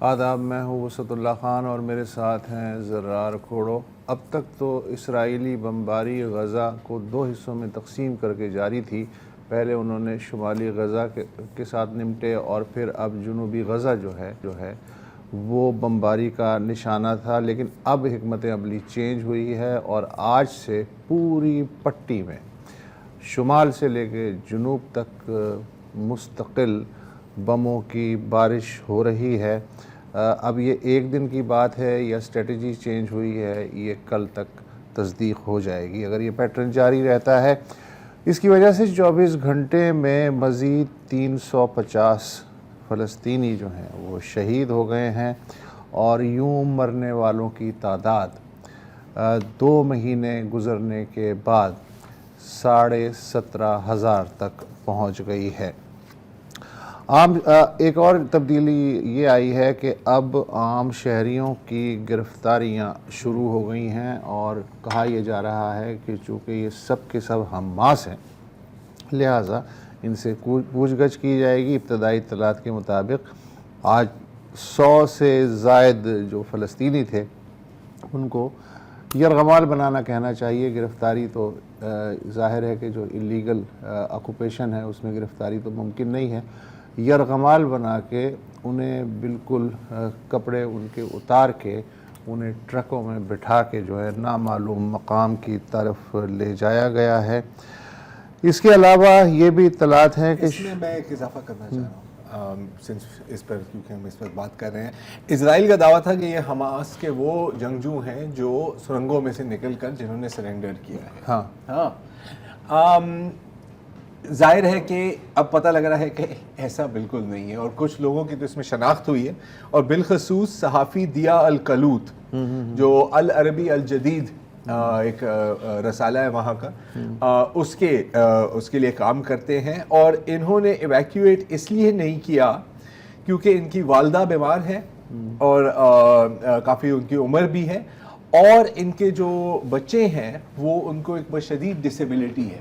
آداب، میں ہوں وسعت اللہ خان اور میرے ساتھ ہیں زرار کھوڑو۔ اب تک تو اسرائیلی بمباری غزہ کو دو حصوں میں تقسیم کر کے جاری تھی۔ پہلے انہوں نے شمالی غزہ کے ساتھ نمٹے اور پھر اب جنوبی غزہ جو ہے وہ بمباری کا نشانہ تھا، لیکن اب حکمت عملی چینج ہوئی ہے اور آج سے پوری پٹی میں شمال سے لے کے جنوب تک مستقل بموں کی بارش ہو رہی ہے۔ اب یہ ایک دن کی بات ہے یا اسٹریٹجی چینج ہوئی ہے، یہ کل تک تصدیق ہو جائے گی اگر یہ پیٹرن جاری رہتا ہے۔ اس کی وجہ سے 24 گھنٹے میں مزید 350 فلسطینی جو ہیں وہ شہید ہو گئے ہیں اور یوں مرنے والوں کی تعداد 2 مہینے گزرنے کے بعد 17,500 تک پہنچ گئی ہے۔ ایک اور تبدیلی یہ آئی ہے کہ اب عام شہریوں کی گرفتاریاں شروع ہو گئی ہیں اور کہا یہ جا رہا ہے کہ چونکہ یہ سب کے سب حماس ہیں لہٰذا ان سے پوچھ گچھ کی جائے گی۔ ابتدائی اطلاعات کے مطابق آج 100 سے زائد جو فلسطینی تھے ان کو یرغمال بنانا کہنا چاہیے، گرفتاری تو ظاہر ہے کہ جو اللیگل آکوپیشن ہے اس میں گرفتاری تو ممکن نہیں ہے، یرغمال بنا کے انہیں بالکل کپڑے ان کے اتار کے انہیں ٹرکوں میں بٹھا کے جو ہے نامعلوم مقام کی طرف لے جایا گیا ہے۔ اس کے علاوہ یہ بھی اطلاعات ہیں کہ اس میں میں ایک اضافہ کرنا چاہ رہا ہوں اس پر، کیونکہ ہم اس پر بات کر رہے ہیں۔ اسرائیل کا دعویٰ تھا کہ یہ حماس کے وہ جنگجو ہیں جو سرنگوں میں سے نکل کر جنہوں نے سرنڈر کیا ہے۔ ظاہر ہے کہ اب پتہ لگ رہا ہے کہ ایسا بالکل نہیں ہے اور کچھ لوگوں کی تو اس میں شناخت ہوئی ہے، اور بالخصوص صحافی دیا القلوت جو العربی الجدید ایک رسالہ ہے وہاں کا، اس کے لیے کام کرتے ہیں، اور انہوں نے ایویکیویٹ اس لیے نہیں کیا کیونکہ ان کی والدہ بیمار ہے اور کافی ان کی عمر بھی ہے، اور ان کے جو بچے ہیں وہ ان کو ایک شدید ڈسیبلٹی ہے،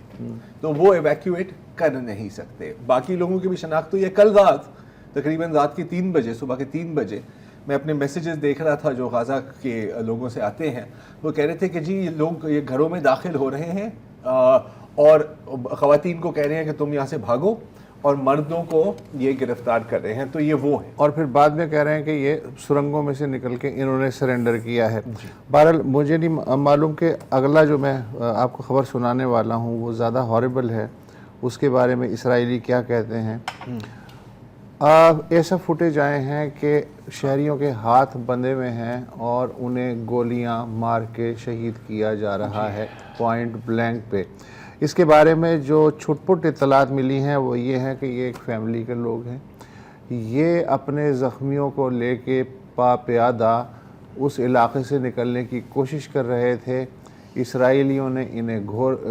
تو وہ ایویکیویٹ کر نہیں سکتے۔ باقی لوگوں کی بھی شناخت ہوئی ہے۔ کل رات تقریباً رات کے 3 بجے، صبح کے 3 بجے میں اپنے میسیجز دیکھ رہا تھا جو غزہ کے لوگوں سے آتے ہیں، وہ کہہ رہے تھے کہ جی لوگ یہ گھروں میں داخل ہو رہے ہیں اور خواتین کو کہہ رہے ہیں کہ تم یہاں سے بھاگو، اور مردوں کو یہ گرفتار کر رہے ہیں، تو یہ وہ ہے۔ اور پھر بعد میں کہہ رہے ہیں کہ یہ سرنگوں میں سے نکل کے انہوں نے سرنڈر کیا ہے۔ بہرحال مجھے نہیں معلوم کہ اگلا جو میں آپ کو خبر سنانے والا ہوں وہ زیادہ ہاربل ہے، اس کے بارے میں اسرائیلی کیا کہتے ہیں۔ ایسا فوٹیج آئے ہیں کہ شہریوں کے ہاتھ بندھے ہوئے ہیں اور انہیں گولیاں مار کے شہید کیا جا رہا ہے پوائنٹ بلینک پہ۔ اس کے بارے میں جو چھٹ پٹ اطلاعات ملی ہیں وہ یہ ہیں کہ یہ ایک فیملی کے لوگ ہیں، یہ اپنے زخمیوں کو لے کے پیادہ اس علاقے سے نکلنے کی کوشش کر رہے تھے۔ اسرائیلیوں نے انہیں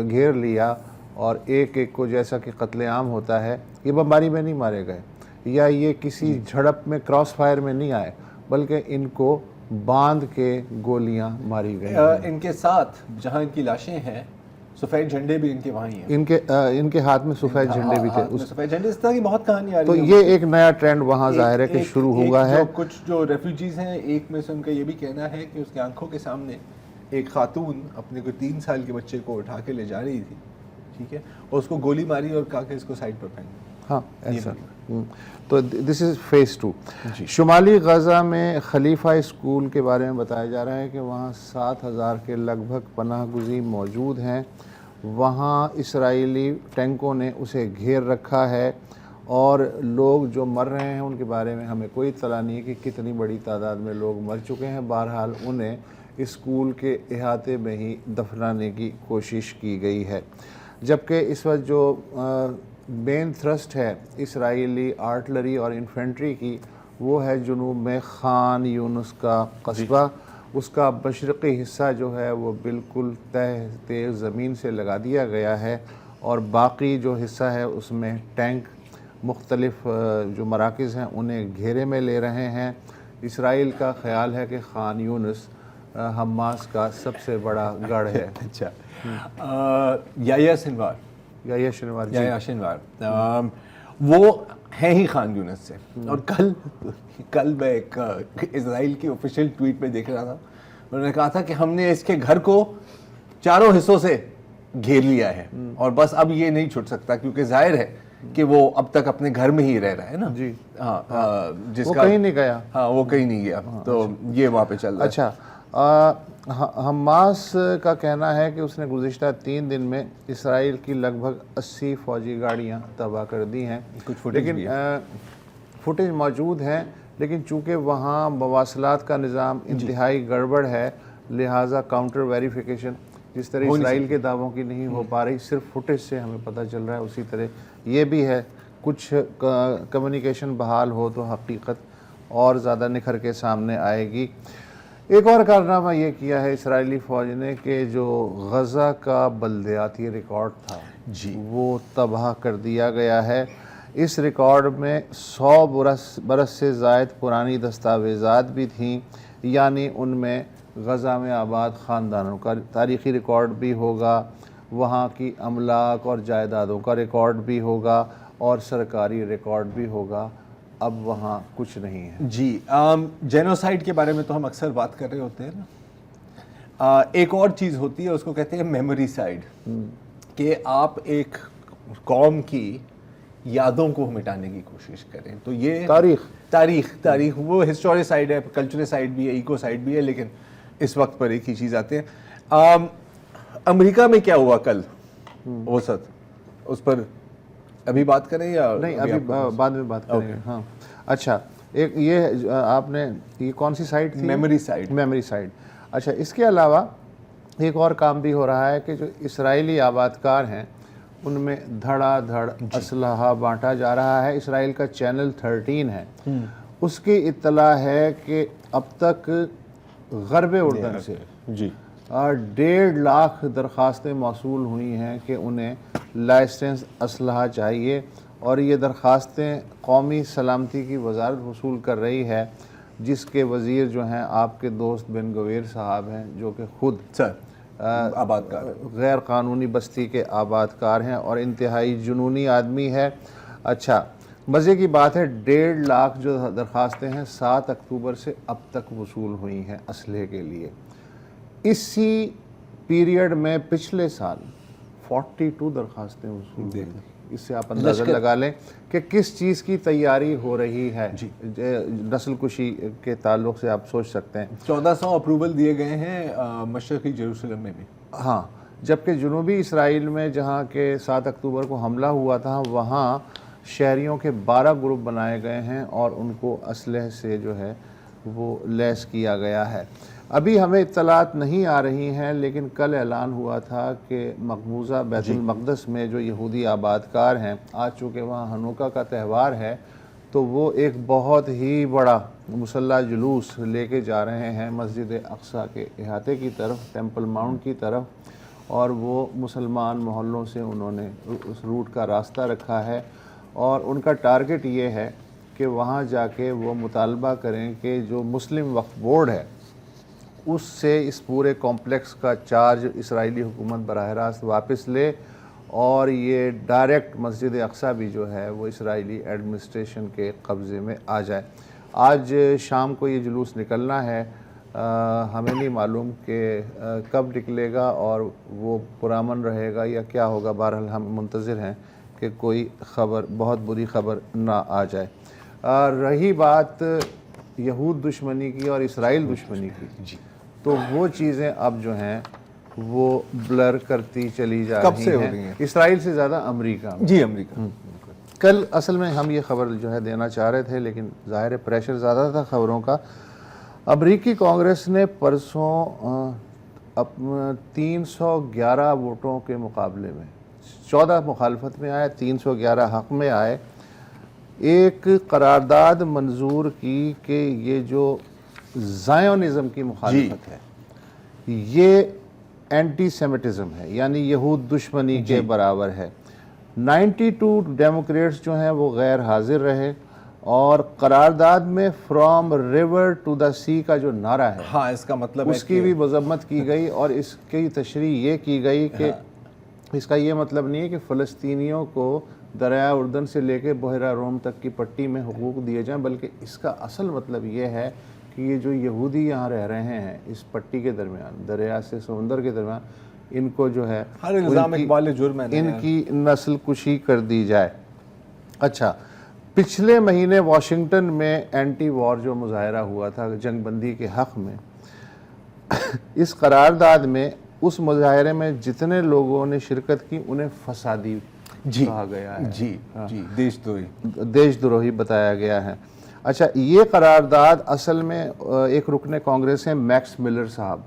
گھیر لیا اور ایک ایک کو، جیسا کہ قتل عام ہوتا ہے، یہ بمباری میں نہیں مارے گئے یا یہ کسی جھڑپ میں کراس فائر میں نہیں آئے، بلکہ ان کو باندھ کے گولیاں ماری گئی ہیں۔ ان کے ساتھ جہاں ان کی لاشیں ہیں سفید جھنڈے بھی ان کے وہاں ہی ہیں، ان کے ہاتھ میں سفید جھنڈے بھی تھے۔ سفید جھنڈے، اس طرح کی بہت کہانی آ رہی ہے۔ تو یہ ایک نیا ٹرینڈ وہاں ظاہر ہے کہ شروع ہوا ہے۔ کچھ جو ریفیوجیز ہیں، ایک میں سے ان کا یہ بھی کہنا ہے کہ اس کی آنکھوں کے سامنے ایک خاتون اپنے کوئی 3 سال کے بچے کو اٹھا کے لے جا رہی تھی، ٹھیک ہے، اور اس کو گولی ماری اور کہا کہ اس کو سائڈ پر پھینک۔ ہاں ایسا، تو دس از فیز 2۔ شمالی غزہ میں خلیفہ اسکول کے بارے میں بتایا جا رہا ہے کہ وہاں 7,000 کے لگ بھگ پناہ گزین موجود ہیں۔ وہاں اسرائیلی ٹینکوں نے اسے گھیر رکھا ہے اور لوگ جو مر رہے ہیں ان کے بارے میں ہمیں کوئی اطلاع نہیں ہے کہ کتنی بڑی تعداد میں لوگ مر چکے ہیں۔ بہرحال انہیں اسکول کے احاطے میں ہی دفنانے کی کوشش کی گئی ہے، جبکہ اس وقت جو مین تھرسٹ ہے اسرائیلی آرٹلری اور انفینٹری کی، وہ ہے جنوب میں خان یونس کا قصبہ۔ اس کا مشرقی حصہ جو ہے وہ بالکل تہ زمین سے لگا دیا گیا ہے، اور باقی جو حصہ ہے اس میں ٹینک مختلف جو مراکز ہیں انہیں گھیرے میں لے رہے ہیں۔ اسرائیل کا خیال ہے کہ خان یونس حماس کا سب سے بڑا گڑھ ہے۔ اچھا، یحییٰ سنوار، وہ ہیں ہی خان یونس سے. اور کل میں ایک اسرائیل کی آفیشیل ٹویٹ میں دیکھ رہا تھا, انہوں نے کہا تھا کہ ہم نے اس کے گھر کو چاروں حصوں سے گھیر لیا ہے اور بس اب یہ نہیں چھٹ سکتا, کیونکہ ظاہر ہے کہ وہ اب تک اپنے گھر میں ہی رہ رہا ہے نا. جی ہاں, جس وہ کا کہیں نہیں گیا. ہاں وہ کہیں نہیں گیا, تو یہ وہاں پہ چل رہا ہے. اچھا, حماس کا کہنا ہے کہ اس نے گزشتہ 3 دن میں اسرائیل کی لگ بھگ 80 فوجی گاڑیاں تباہ کر دی ہیں, لیکن فوٹیج موجود ہیں, لیکن چونکہ وہاں مواصلات کا نظام انتہائی گڑبڑ ہے, لہٰذا کاؤنٹر ویریفیکیشن جس طرح اسرائیل کے دعووں کی نہیں ہو پا رہی, صرف فوٹیج سے ہمیں پتہ چل رہا ہے. اسی طرح یہ بھی ہے, کچھ کمیونیکیشن بحال ہو تو حقیقت اور زیادہ نکھر کے سامنے آئے گی. ایک اور کارنامہ یہ کیا ہے اسرائیلی فوج نے کہ جو غزہ کا بلدیاتی ریکارڈ تھا وہ تباہ کر دیا گیا ہے. اس ریکارڈ میں 100 برس سے زائد پرانی دستاویزات بھی تھیں, یعنی ان میں غزہ میں آباد خاندانوں کا تاریخی ریکارڈ بھی ہوگا, وہاں کی املاک اور جائیدادوں کا ریکارڈ بھی ہوگا, اور سرکاری ریکارڈ بھی ہوگا. اب وہاں کچھ نہیں ہے. جی, جینوسائیڈ کے بارے میں تو ہم اکثر بات کر رہے ہوتے ہیں نا. ایک اور چیز ہوتی ہے, اس کو کہتے ہیں میموری سائیڈ, کہ آپ ایک قوم کی یادوں کو مٹانے کی کوشش کریں. تو یہ تاریخ وہ ہسٹوری سائیڈ ہے, کلچرل سائیڈ بھی ہے, ایکو سائیڈ بھی ہے, لیکن اس وقت پر ایک ہی چیز آتے ہیں. امریکہ میں کیا ہوا کل اوسط, اس پر ابھی بات کریں یا نہیں؟ ابھی بعد میں بات کریں گے. ہاں اچھا, ایک یہ آپ نے یہ کون سی سائٹ تھی؟ Memory side. اچھا, اس کے علاوہ ایک اور کام بھی ہو رہا ہے کہ جو اسرائیلی آبادکار ہیں ان میں دھڑا دھڑ اسلحہ بانٹا جا رہا ہے. اسرائیل کا چینل 13 ہے, اس کی اطلاع ہے کہ اب تک غرب اردن سے 1.5 لاکھ درخواستیں موصول ہوئی ہیں کہ انہیں لائسنس اسلحہ چاہیے, اور یہ درخواستیں قومی سلامتی کی وزارت وصول کر رہی ہے, جس کے وزیر جو ہیں آپ کے دوست بن گویر صاحب ہیں, جو کہ خود آبادکار غیر قانونی بستی کے آبادکار ہیں اور انتہائی جنونی آدمی ہے. اچھا, مزے کی بات ہے 1.5 لاکھ جو درخواستیں ہیں 7 اکتوبر سے اب تک وصول ہوئی ہیں اسلحے کے لیے. اسی پیریڈ میں پچھلے سال 42 درخواستیں وصول ہوئی. اس سے آپ اندازہ لگا لیں کہ کس چیز کی تیاری ہو رہی ہے. نسل کشی کے تعلق سے آپ سوچ سکتے ہیں. 1400 اپروول دیے گئے ہیں مشرقی جیروسلم میں بھی. ہاں, جبکہ جنوبی اسرائیل میں جہاں کہ 7 اکتوبر کو حملہ ہوا تھا, وہاں شہریوں کے 12 گروپ بنائے گئے ہیں اور ان کو اسلحے سے جو ہے وہ لیس کیا گیا ہے. ابھی ہمیں اطلاعات نہیں آ رہی ہیں, لیکن کل اعلان ہوا تھا کہ مقبوضہ بیت المقدس میں جو یہودی آبادکار ہیں, آج چونکہ وہاں ہنوکا کا تہوار ہے, تو وہ ایک بہت ہی بڑا مسلح جلوس لے کے جا رہے ہیں مسجد اقصیٰ کے احاطے کی طرف, ٹیمپل ماؤنٹ کی طرف, اور وہ مسلمان محلوں سے انہوں نے اس روٹ کا راستہ رکھا ہے, اور ان کا ٹارگٹ یہ ہے کہ وہاں جا کے وہ مطالبہ کریں کہ جو مسلم وقف بورڈ ہے اس سے اس پورے کمپلیکس کا چارج اسرائیلی حکومت براہ راست واپس لے, اور یہ ڈائریکٹ مسجد اقصیٰ بھی جو ہے وہ اسرائیلی ایڈمنسٹریشن کے قبضے میں آ جائے. آج شام کو یہ جلوس نکلنا ہے, ہمیں نہیں معلوم کہ کب نکلے گا اور وہ پرامن رہے گا یا کیا ہوگا. بہرحال ہم منتظر ہیں کہ کوئی خبر, بہت بری خبر نہ آ جائے. رہی بات یہود دشمنی کی اور اسرائیل دشمنی کی, تو وہ چیزیں اب جو ہیں وہ بلر کرتی چلی جا رہی ہیں. اسرائیل سے زیادہ امریکہ. امریکہ. کل اصل میں ہم یہ خبر جو ہے دینا چاہ رہے تھے, لیکن ظاہر پریشر زیادہ تھا خبروں کا. امریکی کانگریس نے پرسوں 311 ووٹوں کے مقابلے میں 14 مخالفت میں آئے, 311 حق میں آئے, ایک قرارداد منظور کی کہ یہ جو زائونزم کی مخالفت ہے یہ اینٹی سیمیٹزم ہے, یعنی یہود دشمنی کے برابر ہے. 92 ڈیموکریٹس جو ہیں وہ غیر حاضر رہے, اور قرارداد میں فرام ریور ٹو دا سی کا جو نعرہ ہے, ہاں اس کا مطلب اس کی بھی مذمت کی گئی, اور اس کی تشریح یہ کی گئی کہ اس کا یہ مطلب نہیں ہے کہ فلسطینیوں کو دریائے اردن سے لے کے بحیرہ روم تک کی پٹی میں حقوق دیے جائیں، بلکہ اس کا اصل مطلب یہ ہے کہ یہ جو یہودی یہاں رہ رہے ہیں اس پٹی کے درمیان، دریا سے سمندر کے درمیان، ان کو جو ہے ہر الزام اقبال جرم ہے، ان کی نسل کشی کر دی جائے۔ اچھا، پچھلے مہینے واشنگٹن میں اینٹی وار جو مظاہرہ ہوا تھا جنگ بندی کے حق میں، اس قرارداد میں اس مظاہرے میں جتنے لوگوں نے شرکت کی انہیں فسادی کہا گیا ہے، جی جی، دیش دروہی بتایا گیا ہے۔ اچھا، یہ قرارداد اصل میں ایک رکن کانگریس ہیں میکس ملر صاحب،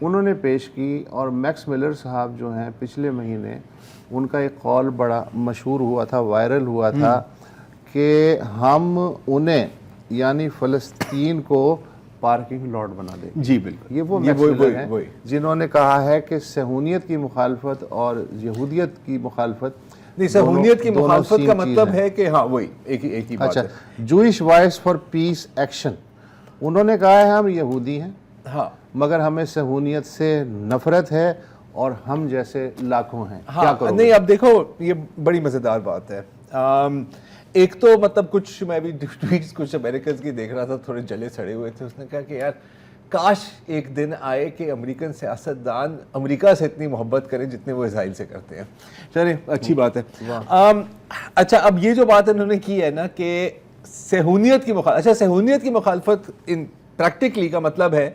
انہوں نے پیش کی، اور میکس ملر صاحب جو ہیں پچھلے مہینے ان کا ایک قول بڑا مشہور ہوا تھا، وائرل ہوا تھا کہ ہم انہیں یعنی فلسطین کو پارکنگ لاٹ بنا دیں۔ جی بالکل، یہ وہ میکس ملر ہیں جنہوں نے کہا ہے کہ صہیونیت کی مخالفت اور یہودیت کی مخالفت، نہیں، صہیونیت کی مخالفت کا مطلب ہے کہ ہاں وہی ایک ہی بات ہے۔ اچھا، Jewish voice for peace action, انہوں نے کہا ہے ہم یہودی ہیں، ہاں، مگر ہمیں صہیونیت سے نفرت ہے اور ہم جیسے لاکھوں ہیں۔ کیا کرو؟ نہیں، اب دیکھو یہ بڑی مزیدار بات ہے۔ ایک تو مطلب کچھ میں بھی ٹویٹس کچھ امریکنز کی دیکھ رہا تھا، تھوڑے جلے سڑے ہوئے تھے، اس نے کہا کہ یار کاش ایک دن آئے کہ امریکن سیاستدان امریکہ سے اتنی محبت کریں جتنے وہ اسرائیل سے کرتے ہیں۔ چلیں، اچھی بات ہے۔ اچھا، اب یہ جو بات انہوں نے کی ہے نا کہ صہیونیت کی مخالفت، اچھا صہیونیت کی مخالفت ان پریکٹیکلی کا مطلب ہے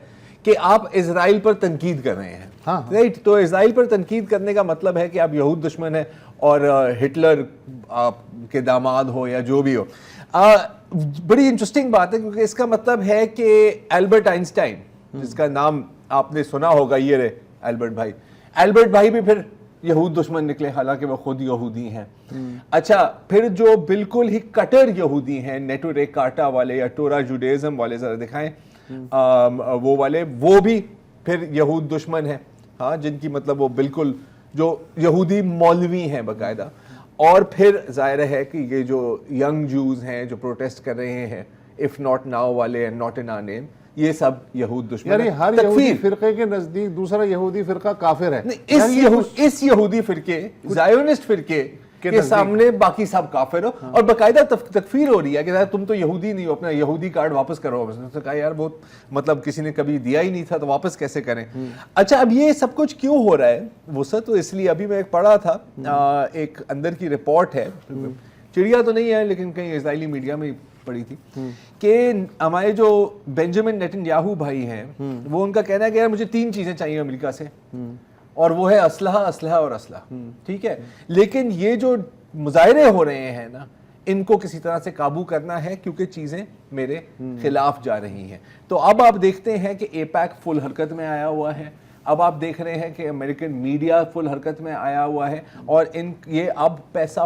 کہ آپ اسرائیل پر تنقید کر رہے ہیں، رائٹ؟ تو اسرائیل پر تنقید کرنے کا مطلب ہے کہ آپ یہود دشمن ہیں اور ہٹلر آپ کے داماد ہو یا جو بھی ہو۔ بڑی انٹرسٹنگ بات ہے کیونکہ اس کا مطلب ہے کہ البرٹ آئنسٹائن، جس کا نام آپ نے سنا ہوگا، یہ رہے البرٹ بھائی بھی پھر یہود دشمن نکلے، حالانکہ وہ خود یہودی ہیں۔ اچھا، پھر جو بالکل ہی کٹر یہودی ہیں، نیٹو ریکاٹا والے یا ٹورا جوڈیزم والے، ذرا دکھائیں وہ والے، وہ بھی پھر یہود دشمن ہیں، ہاں، جن کی مطلب وہ بالکل جو یہودی مولوی ہیں باقاعدہ۔ اور پھر ظاہر ہے کہ یہ جو ینگ جوز ہیں جو پروٹیسٹ کر رہے ہیں، اف ناٹ ناؤ والے اینڈ ناٹ ان آر نیم، یہ سب یہود دشمن ہیں۔ یعنی ہر یہودی فرقے کے نزدیک دوسرا یہودی فرقہ کافر ہے۔ اس یہودی فرقے، زائونسٹ فرقے کے سامنے باقی سب کافر ہو، اور باقاعدہ تکفیر ہو رہی ہے کہ تم تو یہودی نہیں ہو، اپنا یہودی کارڈ واپس کرو۔ اس نے کہا یار وہ مطلب کسی نے کبھی دیا ہی نہیں تھا تو واپس کیسے کریں؟ اچھا، اب یہ سب کچھ کیوں ہو رہا ہے وسعت؟ تو اس لیے ابھی میں ایک پڑھا تھا، ایک اندر کی رپورٹ ہے، چڑیا تو نہیں ہے لیکن کہیں اسرائیلی میڈیا میں پڑھی تھی، کہ ہمارے جو بینجامن نیتن یاہو بھائی ہیں، وہ ان کا کہنا ہے کہ یار مجھے 3 چیزیں چاہیے امریکہ سے، اور وہ ہے اسلحہ اور اسلحہ، ٹھیک ہے؟ لیکن یہ جو مظاہرے ہو رہے ہیں نا، ان کو کسی طرح سے قابو کرنا ہے کیونکہ چیزیں میرے خلاف جا رہی ہیں۔ تو اب آپ دیکھتے ہیں کہ اے پیک فل حرکت میں آیا ہوا ہے، اب آپ دیکھ رہے ہیں کہ امریکن میڈیا فل حرکت میں آیا ہوا ہے، اور یہ اب پیسہ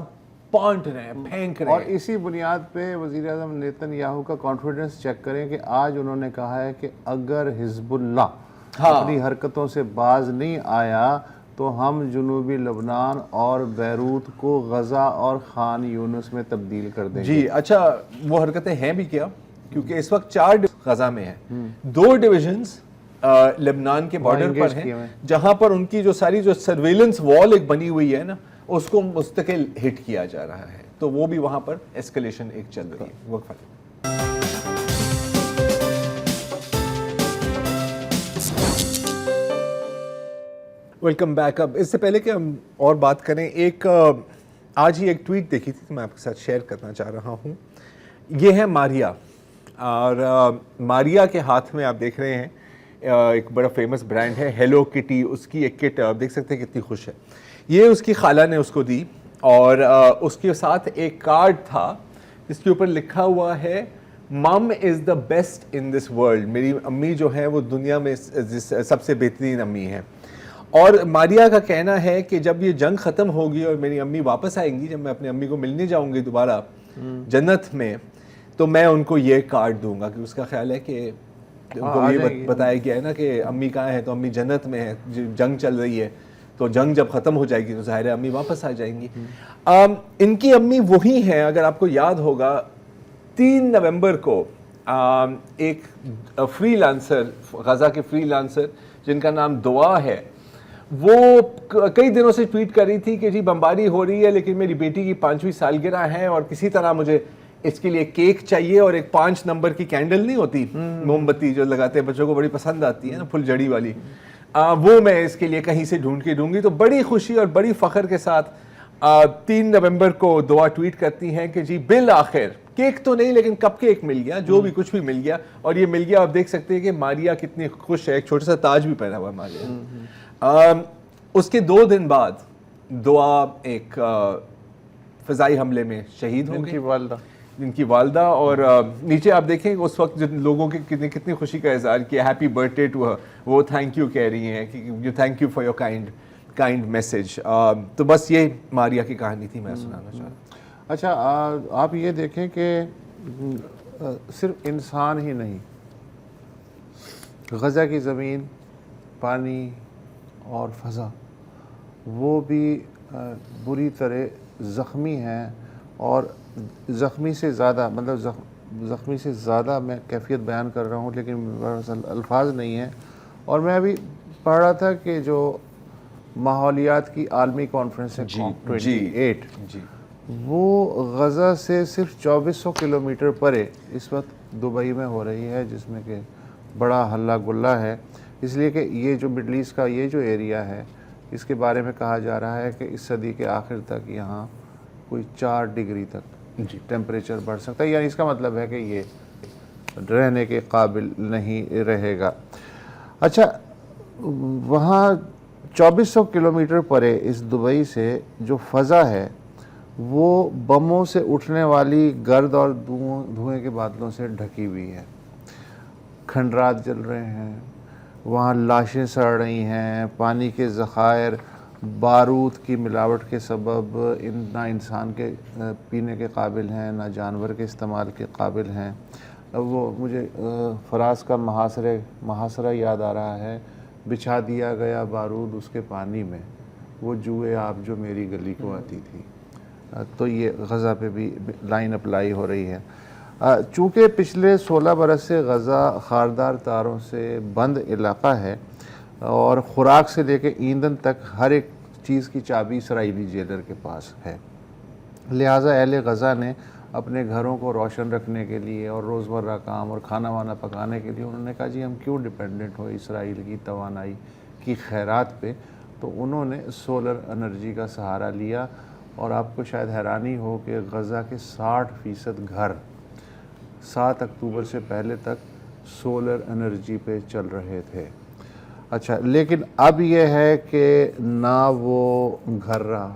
پانٹ رہے ہیں، پھینک رہے ہیں۔ اور اسی بنیاد پہ وزیر اعظم نیتن یاہو کا کانفیڈنس چیک کریں کہ آج انہوں نے کہا ہے کہ اگر حزب اللہ اپنی حرکتوں سے باز نہیں آیا تو ہم جنوبی لبنان اور بیروت کو غزہ اور خان یونس میں تبدیل کر دیں گے۔ جی، اچھا، وہ حرکتیں ہیں بھی کیا؟ کیونکہ اس وقت 4 غزہ میں ہیں، 2 ڈویژنز لبنان کے بارڈر پر ہیں، جہاں پر ان کی جو ساری جو سرویلنس وال ایک بنی ہوئی ہے نا، اس کو مستقل ہٹ کیا جا رہا ہے، تو وہ بھی وہاں پر ایسکلیشن ایک چل رہی ہے۔ وقفہ۔ Welcome back. اب اس سے پہلے کہ ہم اور بات کریں، ایک آج ہی ایک ٹویٹ دیکھی تھی میں آپ کے ساتھ شیئر کرنا چاہ رہا ہوں۔ یہ ہے ماریا، اور ماریا کے ہاتھ میں آپ دیکھ رہے ہیں ایک بڑا فیمس برانڈ ہے ہیلو کٹی، اس کی ایک کٹ آپ دیکھ سکتے ہیں کتنی خوش ہے۔ یہ اس کی خالہ نے اس کو دی، اور اس کے ساتھ ایک کارڈ تھا جس کے اوپر لکھا ہوا ہے مم از the best in this world, میری امی جو ہے وہ دنیا میں سب سے بہترین امی ہیں۔ اور ماریا کا کہنا ہے کہ جب یہ جنگ ختم ہوگی اور میری امی واپس آئیں گی، جب میں اپنی امی کو ملنے جاؤں گی دوبارہ جنت میں، تو میں ان کو یہ کارڈ دوں گا، کہ اس کا خیال ہے کہ ان کو یہ بتایا گیا ہے نا کہ امی کہاں ہے، تو امی جنت میں ہے، جنگ چل رہی ہے، تو جنگ جب ختم ہو جائے گی تو ظاہر ہے امی واپس آ جائیں گی۔ ان کی امی وہی ہیں، اگر آپ کو یاد ہوگا 3 نومبر کو ایک فری لانسر، غزہ کے فری لانسر جن کا نام دعا ہے، وہ کئی دنوں سے ٹویٹ کر رہی تھی کہ جی بمباری ہو رہی ہے لیکن میری بیٹی کی 5ویں سالگرہ ہے اور کسی طرح مجھے اس کے لیے کیک چاہیے اور ایک 5 نمبر کی کینڈل نہیں ہوتی موم بتی جو لگاتے ہیں بچوں کو بڑی پسند آتی ہے نا پھل جڑی والی, وہ میں اس کے لیے کہیں سے ڈھونڈ کے دوں گی. تو بڑی خوشی اور بڑی فخر کے ساتھ 3 نومبر کو دعا ٹویٹ کرتی ہیں کہ جی بالآخر کیک تو نہیں لیکن کپ کیک مل گیا, جو بھی کچھ بھی مل گیا. اور یہ مل گیا, آپ دیکھ سکتے ہیں کہ ماریا کتنی خوش ہے, ایک چھوٹا سا تاج بھی پہنا ہوا ہے ماریا. اس کے 2 دن بعد دعا ایک فضائی حملے میں شہید ہو گئی, ان کی والدہ. اور نیچے آپ دیکھیں اس وقت جن لوگوں کی کتنی خوشی کا اظہار کیا, happy birthday to her, وہ تھینک یو کہہ رہی ہیں کہ thank you for your kind message. تو بس یہ ماریا کی کہانی تھی, میں سنانا چاہ رہا ہوں. اچھا آپ یہ دیکھیں کہ صرف انسان ہی نہیں, غزہ کی زمین, پانی اور فضا وہ بھی بری طرح زخمی ہیں. اور زخمی سے زیادہ, مطلب زخمی سے زیادہ میں کیفیت بیان کر رہا ہوں لیکن الفاظ نہیں ہیں. اور میں ابھی پڑھ رہا تھا کہ جو ماحولیات کی عالمی کانفرنس ہے COP28, وہ غزہ سے صرف 2400 کلومیٹر پرے اس وقت دبئی میں ہو رہی ہے, جس میں کہ بڑا ہلہ گلہ ہے. اس لیے کہ یہ جو مڈل ایسٹ کا یہ جو ایریا ہے, اس کے بارے میں کہا جا رہا ہے کہ اس صدی کے آخر تک یہاں کوئی 4 ڈگری تک ٹیمپریچر بڑھ سکتا ہے. یعنی اس کا مطلب ہے کہ یہ رہنے کے قابل نہیں رہے گا. اچھا, وہاں 2400 کلومیٹر پرے اس دبئی سے جو فضا ہے وہ بموں سے اٹھنے والی گرد اور دھوئیں کے بادلوں سے ڈھکی ہوئی ہے. کھنڈرات جل رہے ہیں, وہاں لاشیں سڑ رہی ہیں, پانی کے ذخائر بارود کی ملاوٹ کے سبب نہ انسان کے پینے کے قابل ہیں نہ جانور کے استعمال کے قابل ہیں. وہ مجھے فراز کا محاصرہ یاد آ رہا ہے, بچھا دیا گیا بارود اس کے پانی میں, وہ جوئے آپ جو میری گلی کو آتی تھی. تو یہ غزہ پہ بھی لائن اپلائی ہو رہی ہے. چونکہ پچھلے 16 برس سے غزہ خاردار تاروں سے بند علاقہ ہے اور خوراک سے لے کے ایندھن تک ہر ایک چیز کی چابی اسرائیلی جیلر کے پاس ہے. لہٰذا اہل غزہ نے اپنے گھروں کو روشن رکھنے کے لیے اور روزمرہ کام اور کھانا وانا پکانے کے لیے انہوں نے کہا جی ہم کیوں ڈیپینڈنٹ ہو اسرائیل کی توانائی کی خیرات پہ. تو انہوں نے سولر انرجی کا سہارا لیا. اور آپ کو شاید حیرانی ہو کہ غزہ کے 60% گھر 7 اکتوبر سے پہلے تک سولر انرجی پہ چل رہے تھے. اچھا, لیکن اب یہ ہے کہ نہ وہ گھر رہا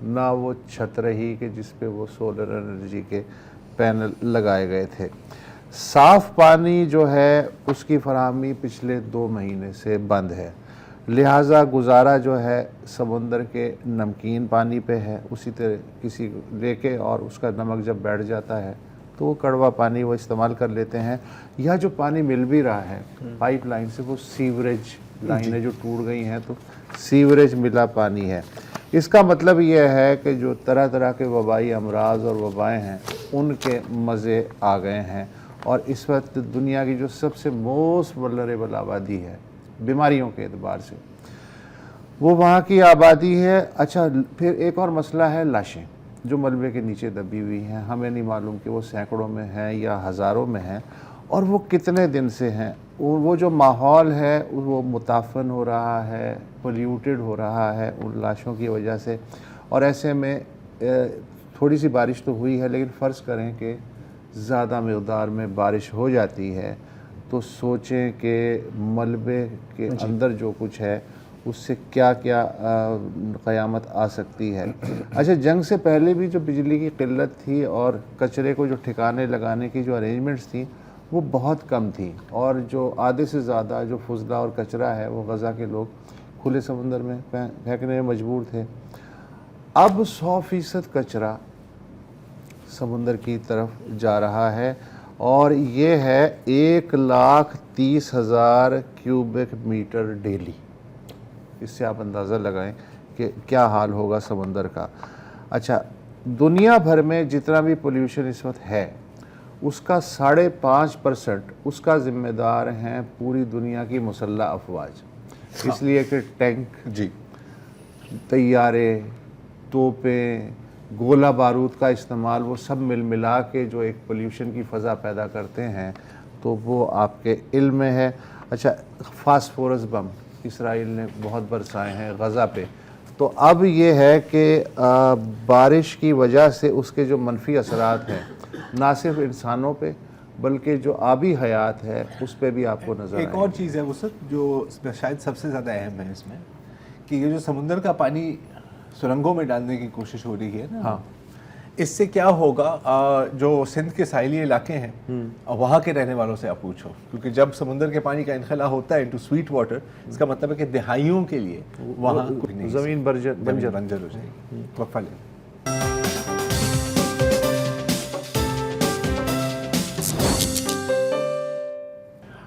نہ وہ چھت رہی کہ جس پہ وہ سولر انرجی کے پینل لگائے گئے تھے. صاف پانی جو ہے اس کی فراہمی پچھلے 2 مہینے سے بند ہے. لہٰذا گزارا جو ہے سمندر کے نمکین پانی پہ ہے, اسی طرح کسی لے کے, اور اس کا نمک جب بیٹھ جاتا ہے تو وہ کڑوا پانی وہ استعمال کر لیتے ہیں. یا جو پانی مل بھی رہا ہے پائپ لائن سے, وہ سیوریج لائنیں جو ٹوٹ گئی ہیں تو سیوریج ملا پانی ہے. اس کا مطلب یہ ہے کہ جو طرح طرح کے وبائی امراض اور وبائیں ہیں ان کے مزے آ گئے ہیں. اور اس وقت دنیا کی جو سب سے موسٹ ولنریبل آبادی ہے بیماریوں کے اعتبار سے, وہ وہاں کی آبادی ہے. اچھا, پھر ایک اور مسئلہ ہے لاشیں جو ملبے کے نیچے دبی ہوئی ہیں. ہمیں نہیں معلوم کہ وہ سینکڑوں میں ہیں یا ہزاروں میں ہیں اور وہ کتنے دن سے ہیں. وہ جو ماحول ہے وہ متعفن ہو رہا ہے, پولیوٹڈ ہو رہا ہے ان لاشوں کی وجہ سے. اور ایسے میں تھوڑی سی بارش تو ہوئی ہے, لیکن فرض کریں کہ زیادہ مقدار میں بارش ہو جاتی ہے تو سوچیں کہ ملبے کے اندر جو کچھ ہے اس سے کیا کیا قیامت آ سکتی ہے. اچھا, جنگ سے پہلے بھی جو بجلی کی قلت تھی اور کچرے کو جو ٹھکانے لگانے کی جو ارینجمنٹس تھیں وہ بہت کم تھیں, اور جو آدھے سے زیادہ جو فضلہ اور کچرا ہے وہ غزہ کے لوگ کھلے سمندر میں پھینکنے میں مجبور تھے. اب 100% کچرا سمندر کی طرف جا رہا ہے اور یہ ہے 1,30,000 کیوبک میٹر ڈیلی. اس سے آپ اندازہ لگائیں کہ کیا حال ہوگا سمندر کا. اچھا, دنیا بھر میں جتنا بھی پولیوشن اس وقت ہے اس کا 5.5% اس کا ذمہ دار ہیں پوری دنیا کی مسلح افواج. اس لیے کہ ٹینک, جی, طیارے, توپیں, گولہ بارود کا استعمال, وہ سب ملا کے جو ایک پولیوشن کی فضا پیدا کرتے ہیں, تو وہ آپ کے علم میں ہے. اچھا, فاسفورس بم اسرائیل نے بہت برسائے ہیں غزہ پہ, تو اب یہ ہے کہ بارش کی وجہ سے اس کے جو منفی اثرات ہیں نہ صرف انسانوں پہ بلکہ جو آبی حیات ہے اس پہ بھی آپ کو نظر آئے. ایک اور چیز ہے وسعت جو شاید سب سے زیادہ اہم ہے اس میں, کہ یہ جو سمندر کا پانی سرنگوں میں ڈالنے کی کوشش ہو رہی ہے نا, ہاں, اس سے کیا ہوگا, جو سندھ کے ساحلی علاقے ہیں وہاں کے رہنے والوں سے آپ پوچھو, کیونکہ جب سمندر کے پانی کا انخلا ہوتا ہے انٹو سویٹ واٹر, اس کا مطلب ہے کہ دہائیوں کے لیے وہاں زمین بنجر ہو جائے گی. وقفہ لیں.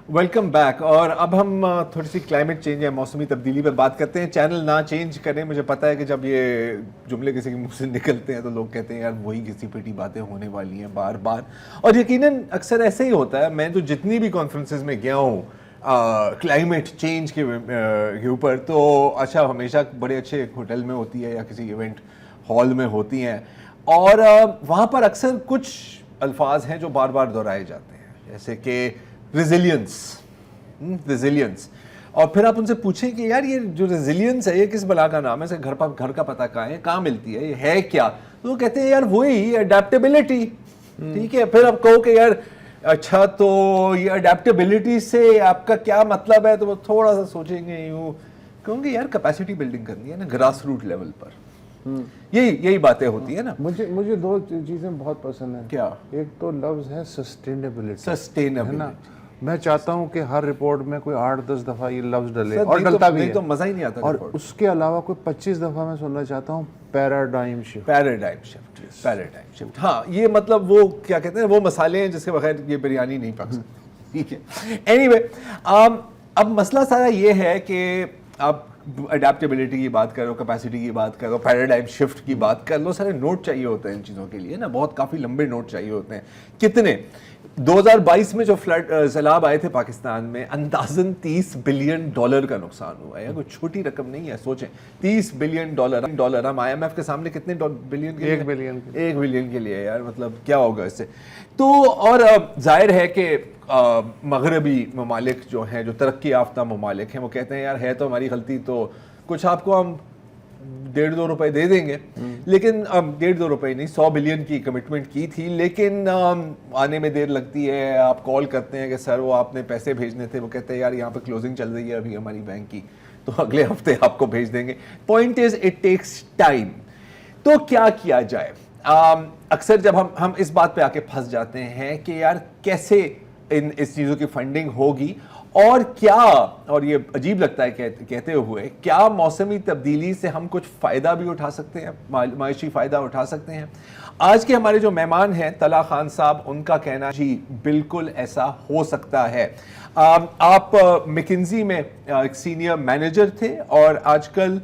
Welcome back. اور اب ہم تھوڑی سی کلائمیٹ چینج یا موسمی تبدیلی پہ بات کرتے ہیں. چینل نہ چینج کریں, مجھے پتا ہے کہ جب یہ جملے کسی کے منہ سے نکلتے ہیں تو لوگ کہتے ہیں یار وہی گھسی پٹی باتیں ہونے والی ہیں بار بار, اور یقیناً اکثر ایسے ہی ہوتا ہے. میں تو جتنی بھی کانفرنسز میں گیا ہوں کلائمیٹ چینج کے اوپر, تو اچھا ہمیشہ بڑے اچھے ہوٹل میں ہوتی ہے یا کسی ایونٹ ہال میں ہوتی ہیں, اور وہاں پر اکثر کچھ الفاظ ہیں جو بار بار دہرائے جاتے ہیں, جیسے کہ ریزیلینس. اور پھر آپ ان سے پوچھیں کہ یار یہ جو ریزیلینس ہے یہ کس بلا کا نام ہے, اسے گھر کا پتہ کہاں ہے, کہاں ملتی ہے, یہ ہے کیا؟ تو وہ کہتے ہیں یار وہی اڈیپٹیبلٹی. ٹھیک ہے, پھر آپ کہو کہ یار اچھا تو یہ اڈیپٹیبلٹی سے آپ کا کیا مطلب ہے, تو وہ تھوڑا سا سوچیں گے, یوں کہوں گے یار کیپیسٹی بلڈنگ کرنی ہے نا گراس روٹ لیول پر. یہی باتیں ہوتی ہیں نا. مجھے دو چیزیں بہت پسند ہیں. کیا؟ ایک تو لفظ ہے سسٹینیبلٹی. سسٹینیبلٹی. میں چاہتا ہوں کہ ہر رپورٹ میں کوئی 8-10 دفعہ یہ لفظ ڈلے, اور ڈلتا بھی ہے, تو مزہ ہی نہیں آتا. اور اس کے علاوہ کوئی 25 دفعہ میں سننا چاہتا ہوں پیراڈائم شفٹ. ہاں, یہ مطلب وہ کیا کہتے ہیں, وہ مسالے ہیں جس کے بغیر یہ بریانی نہیں پک سکتی. ٹھیک ہے. اینی وے, اب مسئلہ سارا یہ ہے کہ آپ اڈیپٹیبلٹی کی بات کرو, کیپیسٹی کی بات کرو, پیراڈائم شفٹ کی بات کر لو, سارے نوٹ چاہیے ہوتے ہیں ان چیزوں کے لیے نا, بہت کافی لمبے نوٹ چاہیے ہوتے ہیں. کتنے 2022 میں جو فلڈ سیلاب آئے تھے پاکستان میں, اندازاً $30 بلین کا نقصان ہوا ہے. کوئی چھوٹی رقم نہیں ہے, سوچیں $30 بلین. ہم آئی ایم ایف کے سامنے کتنے بلین کے لیے؟ 1 بلین کے لیے. یار مطلب کیا ہوگا اس سے. تو اور ظاہر ہے کہ مغربی ممالک جو ہیں, جو ترقی یافتہ ممالک ہیں, وہ کہتے ہیں یار ہے تو ہماری غلطی, تو کچھ آپ کو ہم 1.5-2 روپے دے دیں گے. لیکن اب 1.5-2 روپے نہیں, 100 بلین کی کمٹمنٹ کی تھی, لیکن آنے میں دیر لگتی ہے. آپ کال کرتے ہیں کہ سر وہ آپ نے پیسے بھیجنے تھے, وہ کہتے ہیں یار یہاں پہ کلوزنگ چل رہی ہے ابھی ہماری بینک کی, تو اگلے ہفتے آپ کو بھیج دیں گے. Point is it takes time. تو کیا جائے؟ اکثر جب ہم اس بات پہ آ کے پھنس جاتے ہیں کہ یار کیسے اس چیزوں کی فنڈنگ ہوگی, اور کیا, اور یہ عجیب لگتا ہے کہتے ہوئے, کیا موسمی تبدیلی سے ہم کچھ فائدہ بھی اٹھا سکتے ہیں, معاشی فائدہ اٹھا سکتے ہیں. آج کے ہمارے جو مہمان ہیں طلحہ خان صاحب, ان کا کہنا جی بالکل ایسا ہو سکتا ہے. آپ میکنزی میں ایک سینئر مینیجر تھے اور آج کل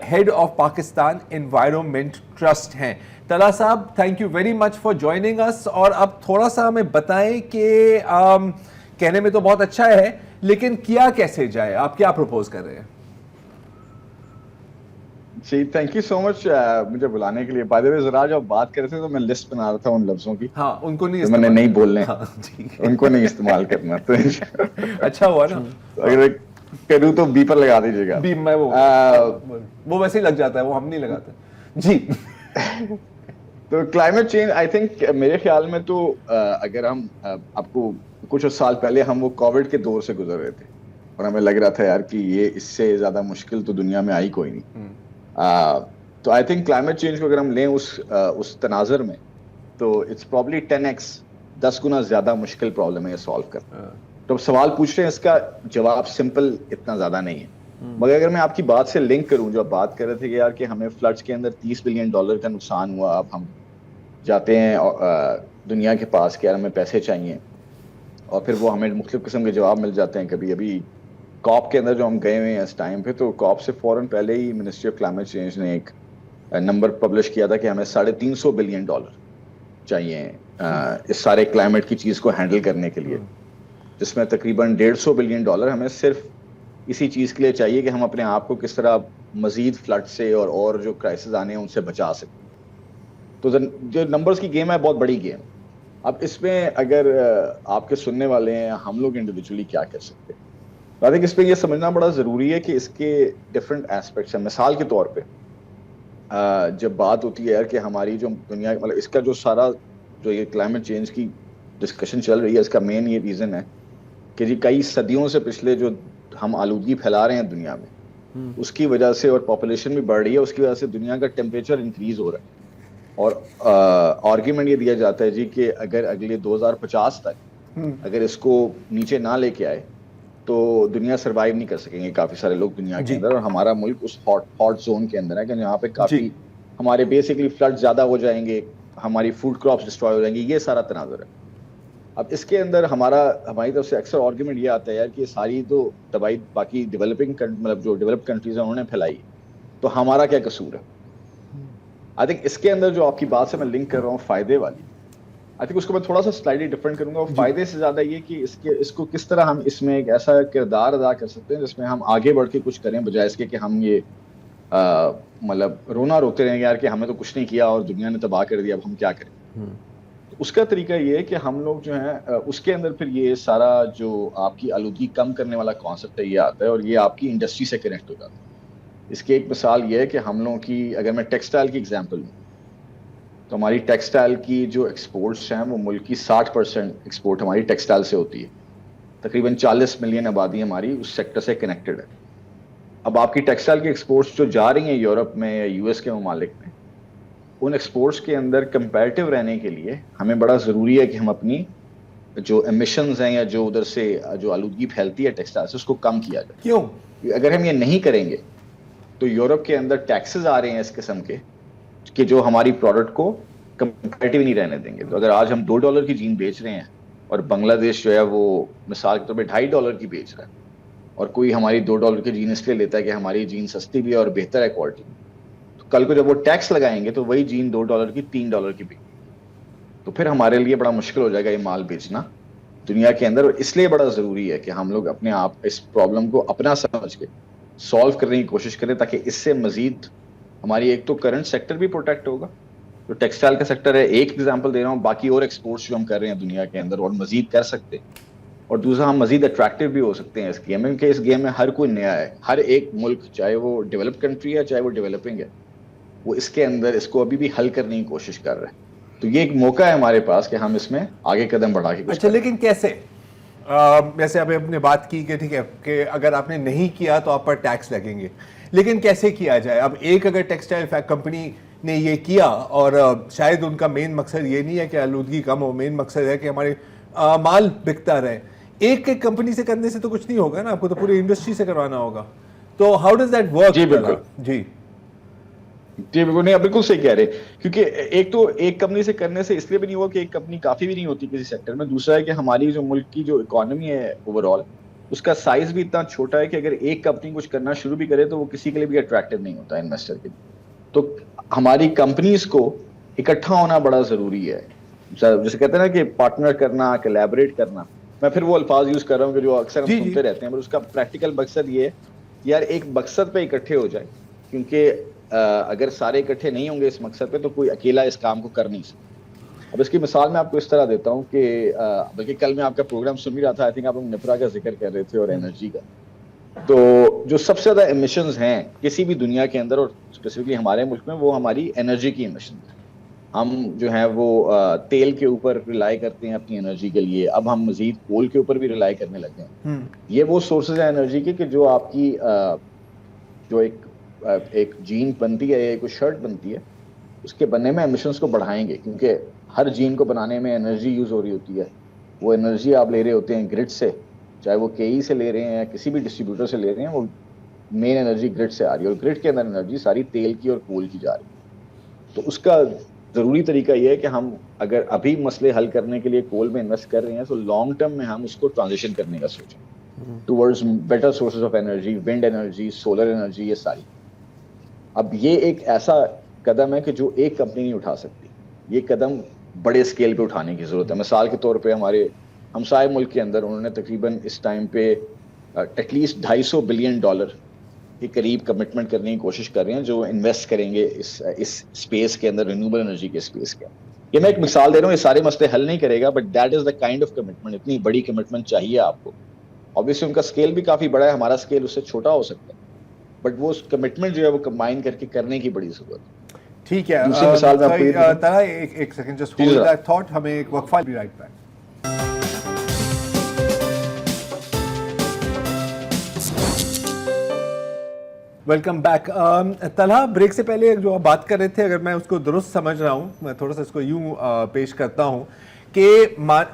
head of Pakistan environment trust ہیں. طلحہ صاحب, thank you very much for joining us. اور اب تھوڑا سا ہمیں بتائیں کہ کہنے میں تو بہت اچھا ہے, لیکن کیا کیسے جائے, آپ کیا پروپوز کر رہے ہیں؟ جی تھینک یو سو مچ مجھے بلانے کے لیے. بائی دی وے ذرا جب بات کر رہے تھے تو میں لسٹ بنا رہا تھا ان لفظوں کی. ہاں, ان کو نہیں میں نے نہیں بولنے, ان کو نہیں استعمال کرنا. تو اچھا ہوا نا, اگر کروں تو بی پر لگا دیجیے گا. میں وہ ویسے ہی لگ جاتا ہے, وہ ہم نہیں لگاتے. جی. تو کلائمیٹ چینج آئی تھنک میرے خیال میں تو اگر ہم آپ کو کچھ سال پہلے ہم وہ کووڈ کے دور سے گزر رہے تھے, اور ہمیں لگ رہا تھا یار کہ یہ اس سے زیادہ مشکل تو دنیا میں آئی کوئی نہیں. تو آئی تھنک کلائمیٹ چینج کو اگر ہم لیں اس تناظر میں, تو اٹس پرابلی 10x 10 گنا زیادہ مشکل پرابلم ہے یہ سالو کرنا. تو سوال پوچھ رہے ہیں, اس کا جواب سمپل اتنا زیادہ نہیں ہے. مگر اگر میں آپ کی بات سے لنک کروں, جو آپ بات کر رہے تھے کہ یار کہ ہمیں فلڈس کے اندر $30 بلین کا نقصان ہوا, اب ہم جاتے ہیں دنیا کے پاس کہ یار ہمیں پیسے چاہیے, اور پھر وہ ہمیں مختلف قسم کے جواب مل جاتے ہیں. کبھی ابھی کاپ کے اندر جو ہم گئے ہوئے ہیں اس ٹائم پہ, تو کاپ سے فوراً پہلے ہی منسٹری آف کلائمیٹ چینج نے ایک نمبر پبلش کیا تھا کہ ہمیں $350 بلین چاہیے اس سارے کلائمیٹ کی چیز کو ہینڈل کرنے کے لیے, جس میں تقریباً $150 بلین ہمیں صرف اسی چیز کے لیے چاہیے کہ ہم اپنے آپ کو کس طرح مزید فلڈ سے اور جو کرائسس آنے ہیں ان سے بچا سکیں. تو جو نمبرز کی گیم ہے بہت بڑی گیم. اب اس میں اگر آپ کے سننے والے ہیں ہم لوگ انڈیویجولی کیا کر سکتے ہیں, تو اس پہ یہ سمجھنا بڑا ضروری ہے کہ اس کے ڈفرینٹ ایسپیکٹس ہیں. مثال کے طور پہ جب بات ہوتی ہے یار کہ ہماری جو دنیا مطلب اس کا جو سارا جو یہ کلائمیٹ چینج کی ڈسکشن چل رہی ہے, اس کا مین یہ ریزن ہے کہ جی کئی صدیوں سے پچھلے جو ہم آلودگی پھیلا رہے ہیں دنیا میں, اس کی وجہ سے, اور پاپولیشن بھی بڑھ رہی ہے, اس کی وجہ سے دنیا کا ٹیمپریچر انکریز ہو رہا ہے. اور آرگیومنٹ یہ دیا جاتا ہے جی کہ اگر اگلے 2050 تک اگر اس کو نیچے نہ لے کے آئے تو دنیا سروائیو نہیں کر سکیں گے کافی سارے لوگ دنیا کے اندر. اور ہمارا ملک اس ہاٹ زون کے اندر ہے کہ جہاں پہ کافی ہمارے بیسکلی فلڈ زیادہ ہو جائیں گے, ہماری فوڈ کراپس ڈسٹروائے ہو جائیں گی, یہ سارا تناظر ہے. اب اس کے اندر ہماری طرف سے اکثر آرگیومنٹ یہ آتا ہے یار کہ ساری تو تباہی باقی ڈیولپنگ مطلب جو ڈیولپ کنٹریز ہیں انہوں نے پھیلائی, تو ہمارا کیا قصور ہے. آئی تھنک اس کے اندر جو آپ کی بات سے میں لنک کر رہا ہوں فائدے والی, آئی تھنک اس کو میں تھوڑا سا سلائٹلی ڈفرینٹ کروں گا. اور فائدے سے زیادہ یہ کہ اس کو کس طرح ہم اس میں ایک ایسا کردار ادا کر سکتے ہیں جس میں ہم آگے بڑھ کے کچھ کریں, بجائے اس کے کہ ہم یہ مطلب رونا روتے رہیں یار کہ ہمیں تو کچھ نہیں کیا اور دنیا نے تباہ کر دیا, اب ہم کیا کریں. اس کا طریقہ یہ ہے کہ ہم لوگ جو ہیں اس کے اندر پھر یہ سارا جو آپ کی آلودگی کم کرنے والا کانسیپٹ ہے یہ آتا ہے, اور یہ آپ کی انڈسٹری سے کنیکٹ ہو جاتا ہے. اس کی ایک مثال یہ ہے کہ ہم لوگوں کی, اگر میں ٹیکسٹائل کی ایگزامپل لوں, تو ہماری ٹیکسٹائل کی جو ایکسپورٹس ہیں وہ ملک کی 60% ایکسپورٹ ہماری ٹیکسٹائل سے ہوتی ہے. تقریباً 40 ملین آبادی ہماری اس سیکٹر سے کنیکٹڈ ہے. اب آپ کی ٹیکسٹائل کی ایکسپورٹس جو جا رہی ہیں یورپ میں یا یو ایس کے ممالک میں, ان ایکسپورٹس کے اندر کمپیریٹیو رہنے کے لیے ہمیں بڑا ضروری ہے کہ ہم اپنی جو ایمیشنز ہیں یا جو ادھر سے جو آلودگی پھیلتی ہے ٹیکسٹائل سے, اس کو کم کیا جائے. کیوں؟ اگر ہم یہ نہیں کریں گے تو یورپ کے اندر ٹیکسز آ رہے ہیں اس قسم کے کہ جو ہماری پروڈکٹ کو کمپیریٹیو نہیں رہنے دیں گے. تو اگر آج ہم $2 کی جین بیچ رہے ہیں اور بنگلہ دیش جو ہے وہ مثال کے طور پہ $2.5 کی بیچ رہا ہے, اور کوئی ہماری $2 کی جین اس لیے لیتا ہے کہ ہماری جین سستی بھی ہے اور بہتر ہے کوالٹی, تو کل کو جب وہ ٹیکس لگائیں گے تو وہی جین $2 کی $3 کی بکے, تو پھر ہمارے لیے بڑا مشکل ہو جائے گا یہ مال بیچنا دنیا کے اندر. اور اس لیے بڑا ضروری ہے کہ ہم لوگ اپنے آپ اس پرابلم کو اپنا سمجھ کے سالو کرنے کی کوشش کریں, تاکہ اس سے مزید ہماری ایک تو کرنٹ سیکٹر بھی پروٹیکٹ ہوگا, جو ٹیکسٹائل کا سیکٹر ہے, ایک ایگزامپل دے رہا ہوں, باقی اور ایکسپورٹس جو ہم کر رہے ہیں دنیا کے اندر اور مزید کر سکتے ہیں, اور دوسرا ہم مزید اٹریکٹیو بھی ہو سکتے ہیں اس گیم میں, کیونکہ اس گیم میں ہر کوئی نیا ہے. ہر ایک ملک, چاہے وہ ڈیولپ کنٹری ہے چاہے وہ ڈیولپنگ ہے, وہ اس کے اندر اس کو ابھی بھی حل کرنے کی کوشش کر رہے ہیں. تو یہ ایک موقع ہے ہمارے پاس کہ ہم اس میں آگے قدم بڑھا کے. اچھا, لیکن کیسے؟ جیسے ابھی ہم نے بات کی کہ ٹھیک ہے کہ اگر آپ نے نہیں کیا تو آپ پر ٹیکس لگیں گے, لیکن کیسے کیا جائے؟ اب ایک اگر ٹیکسٹائل کمپنی نے یہ کیا, اور شاید ان کا مین مقصد یہ نہیں ہے کہ آلودگی کم ہو, مین مقصد ہے کہ ہمارے مال بکتا رہے. ایک ایک کمپنی سے کرنے سے تو کچھ نہیں ہوگا نا, آپ کو تو پوری انڈسٹری سے کروانا ہوگا. تو ہاؤ ڈز دیٹ ورک؟ جی بالکل, جی بالکل, نہیں آپ بالکل صحیح کہہ رہے, کیونکہ ایک تو ایک کمپنی سے کرنے سے اس لیے بھی نہیں ہوا کہ ایک کمپنی کافی بھی نہیں ہوتی کسی سیکٹر میں. دوسرا ہے کہ ہماری جو ملک کی جو اکانومی ہے اوور آل, اس کا سائز بھی اتنا چھوٹا ہے کہ اگر ایک کمپنی کچھ کرنا شروع بھی کرے تو وہ کسی کے لیے بھی اٹریکٹیو نہیں ہوتا انویسٹر کے لیے. تو ہماری کمپنیز کو اکٹھا ہونا بڑا ضروری ہے, جیسے کہتے ہیں نا کہ پارٹنر کرنا, کولیبریٹ کرنا. میں پھر وہ الفاظ یوز کر رہا ہوں کہ جو اکثر ہم سنتے رہتے ہیں, پر اس کا پریکٹیکل مقصد یہ ہے کہ یار ایک مقصد پہ اکٹھے ہو جائے, کیونکہ اگر سارے اکٹھے نہیں ہوں گے اس مقصد پہ تو کوئی اکیلا اس کام کو کر نہیں سکتا. اب اس کی مثال میں آپ کو اس طرح دیتا ہوں کہ بلکہ کل میں آپ کا پروگرام سن بھی رہا تھا, آئی تھنک آپ لوگ نپرا کا ذکر کر رہے تھے اور انرجی کا. تو جو سب سے زیادہ ایمیشنز ہیں کسی بھی دنیا کے اندر اور اسپیسیفکلی ہمارے ملک میں, وہ ہماری انرجی کی ایمیشنز ہیں. ہم جو ہیں وہ تیل کے اوپر ریلائی کرتے ہیں اپنی انرجی کے لیے, اب ہم مزید کول کے اوپر بھی ریلائی کرنے لگے ہیں. یہ وہ سورسز ہیں انرجی کے کہ جو آپ کی جو ایک جین بنتی ہے یا کوئی شرٹ بنتی ہے, اس کے بننے میں ایمیشنز کو بڑھائیں گے, کیونکہ ہر جین کو بنانے میں انرجی یوز ہو رہی ہوتی ہے. وہ انرجی آپ لے رہے ہوتے ہیں گرڈ سے, چاہے وہ کے ای سے لے رہے ہیں یا کسی بھی ڈسٹریبیوٹر سے لے رہے ہیں, وہ مین انرجی گرڈ سے آ رہی ہے, اور گرڈ کے اندر انرجی ساری تیل کی اور کول کی جا رہی ہے. تو اس کا ضروری طریقہ یہ ہے کہ ہم اگر ابھی مسئلے حل کرنے کے لیے کول میں انویسٹ کر رہے ہیں تو لانگ ٹرم میں ہم اس کو ٹرانزیشن کرنے کا سوچیں towards better sources of energy, wind energy, solar energy, یہ ساری. اب یہ ایک ایسا قدم ہے کہ جو ایک کمپنی نہیں اٹھا سکتی, یہ قدم بڑے اسکیل پہ اٹھانے کی ضرورت ہے. مثال کے طور پہ ہمارے ہمسائے ملک کے اندر انہوں نے تقریباً اس ٹائم پہ ایٹ لیسٹ $250 بلین کے قریب کمٹمنٹ کرنے کی کوشش کر رہے ہیں جو انویسٹ کریں گے اس اسپیس کے اندر, رینیوبل انرجی کے اسپیس کے اندر. یہ میں ایک مثال دے رہا ہوں, یہ سارے مسئلے حل نہیں کرے گا, but that is the kind of commitment. اتنی بڑی کمٹمنٹ چاہیے آپ کو. obviously ان کا اسکیل بھی کافی بڑا ہے, ہمارا اسکیل اس سے چھوٹا ہو سکتا ہے, بٹ وہ کمٹمنٹ جو ہے وہ کمبائن کر کے کرنے کی بڑی ضرورت ہے. ٹھیک ہے, دوسری مثال میں آپ کو یہ دوں. طرح ایک second just hold that thought, ہمیں ایک وقفہ, be right back. Welcome back. Talha, break سے پہلے جو آپ بات کر رہے تھے, اگر میں اس کو درست سمجھ رہا ہوں, میں تھوڑا سا اس کو یوں پیش کرتا ہوں کہ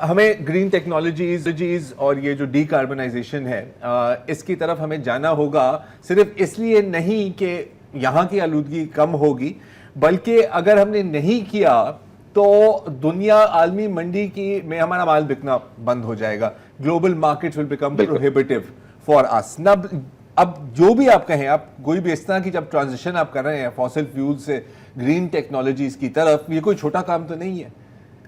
ہمیں گرین ٹیکنالوجیز اور یہ جو ڈی کاربنائزیشن ہے اس کی طرف ہمیں جانا ہوگا, صرف اس لیے نہیں کہ یہاں کی آلودگی کم ہوگی, بلکہ اگر ہم نے نہیں کیا تو دنیا عالمی منڈی کی میں ہمارا مال بکنا بند ہو جائے گا. Global markets will become prohibitive for us. اب جو بھی آپ کہیں, آپ کوئی بھی اس طرح کی جب ٹرانزیشن آپ کر رہے ہیں فاسل فیول سے گرین ٹیکنالوجیز کی طرف, یہ کوئی چھوٹا کام تو نہیں ہے.